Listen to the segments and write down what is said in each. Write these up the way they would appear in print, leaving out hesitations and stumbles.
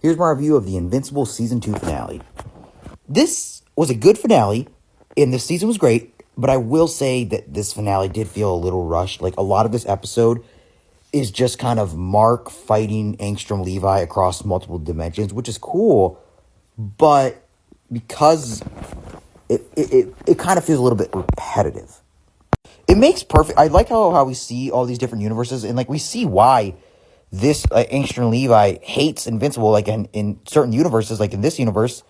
Here's my review of the Invincible Season 2 finale. This was a good finale, and the season was great, but I will say that this finale did feel a little rushed. Like, a lot of this episode is just kind of Mark fighting Angstrom Levi across multiple dimensions, which is cool, but because it kind of feels a little bit repetitive. It makes perfect. I like how we see all these different universes, and like we see why this Angstrom Levi hates Invincible. Like in certain universes, like in this universe,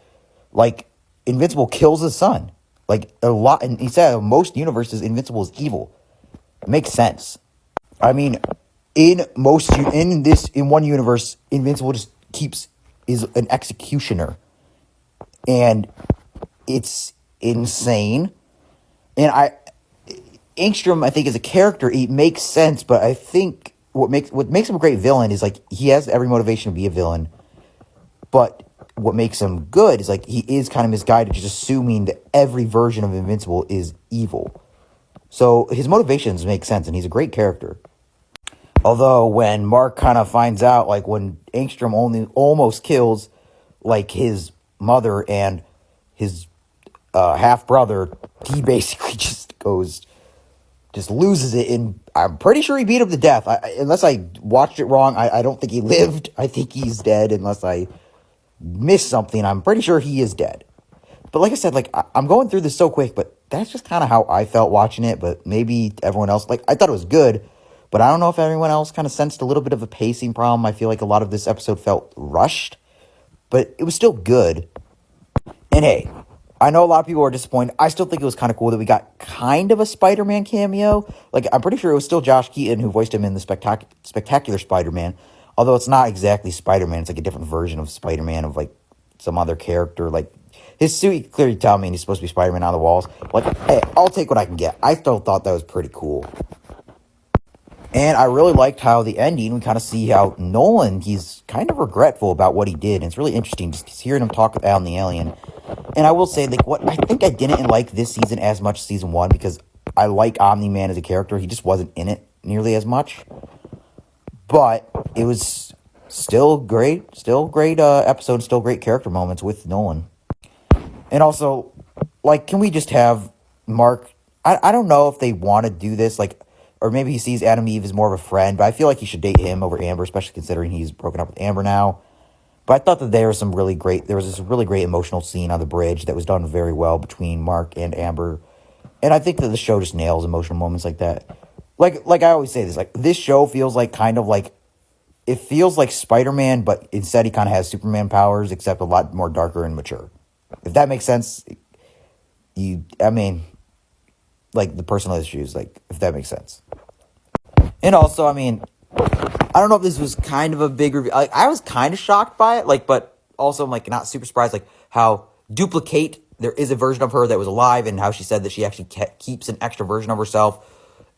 like Invincible kills his son. Like a lot, and he said most universes, Invincible is evil. It makes sense. I mean, in one universe, Invincible just is an executioner, and it's insane. And Angstrom, I think, as a character, he makes sense, but I think what makes him a great villain is, like, he has every motivation to be a villain, but what makes him good is, like, he is kind of misguided, just assuming that every version of Invincible is evil. So his motivations make sense, and he's a great character. Although when Mark kind of finds out, like, when Angstrom almost kills, like, his mother and his half-brother, he basically just loses it, and I'm pretty sure he beat him to death. Unless I watched it wrong, I don't think he lived. I think he's dead, unless I missed something. I'm pretty sure he is dead. But like I said, like, I'm going through this so quick, but that's just kind of how I felt watching it, but maybe everyone else, like, I thought it was good, but I don't know if everyone else kind of sensed a little bit of a pacing problem. I feel like a lot of this episode felt rushed, but it was still good. And hey, I know a lot of people are disappointed. I still think it was kind of cool that we got kind of a Spider-Man cameo. Like, I'm pretty sure it was still Josh Keaton who voiced him in the Spectacular Spider-Man. Although it's not exactly Spider-Man. It's like a different version of Spider-Man, of like some other character. Like, his suit, you clearly tell me he's supposed to be Spider-Man on the walls. Like, hey, I'll take what I can get. I still thought that was pretty cool. And I really liked how the ending, we kind of see how Nolan, he's kind of regretful about what he did. And it's really interesting just hearing him talk with Alan the Alien. And I will say, like, what I think I didn't like this season as much as season 1, because I like Omni-Man as a character. He just wasn't in it nearly as much. But it was still great episode, still great character moments with Nolan. And also, like, can we just have Mark, I don't know if they want to do this, like, or maybe he sees Adam Eve as more of a friend, but I feel like he should date him over Amber, especially considering he's broken up with Amber now. But I thought that there was this really great emotional scene on the bridge that was done very well between Mark and Amber. And I think that the show just nails emotional moments like that. Like I always say this, like, this show feels like it feels like Spider-Man, but instead he kind of has Superman powers, except a lot more darker and mature. If that makes sense, like, the personal issues, like, if that makes sense. And also, I mean, I don't know if this was kind of a big review. Like, I was kind of shocked by it, like, but also I'm, like, not super surprised, like, how Duplicate, there is a version of her that was alive, and how she said that she actually keeps an extra version of herself,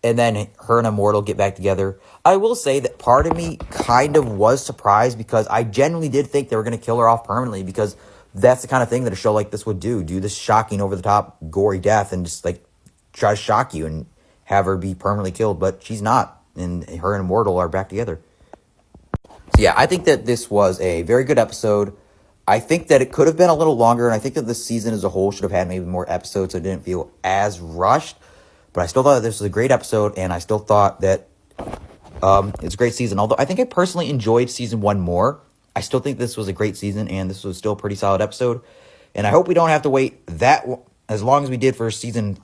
and then her and Immortal get back together. I will say that part of me kind of was surprised, because I genuinely did think they were going to kill her off permanently, because that's the kind of thing that a show like this would do this shocking, over-the-top, gory death, and just, like, try to shock you and have her be permanently killed, but she's not. And her and Immortal are back together. So yeah, I think that this was a very good episode. I think that it could have been a little longer, and I think that this season as a whole should have had maybe more episodes, so it didn't feel as rushed. But I still thought that this was a great episode, and I still thought that it's a great season. Although I think I personally enjoyed season 1 more. I still think this was a great season, and this was still a pretty solid episode. And I hope we don't have to wait as long as we did for season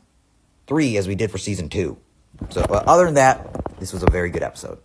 3 as we did for season 2. So other than that, this was a very good episode.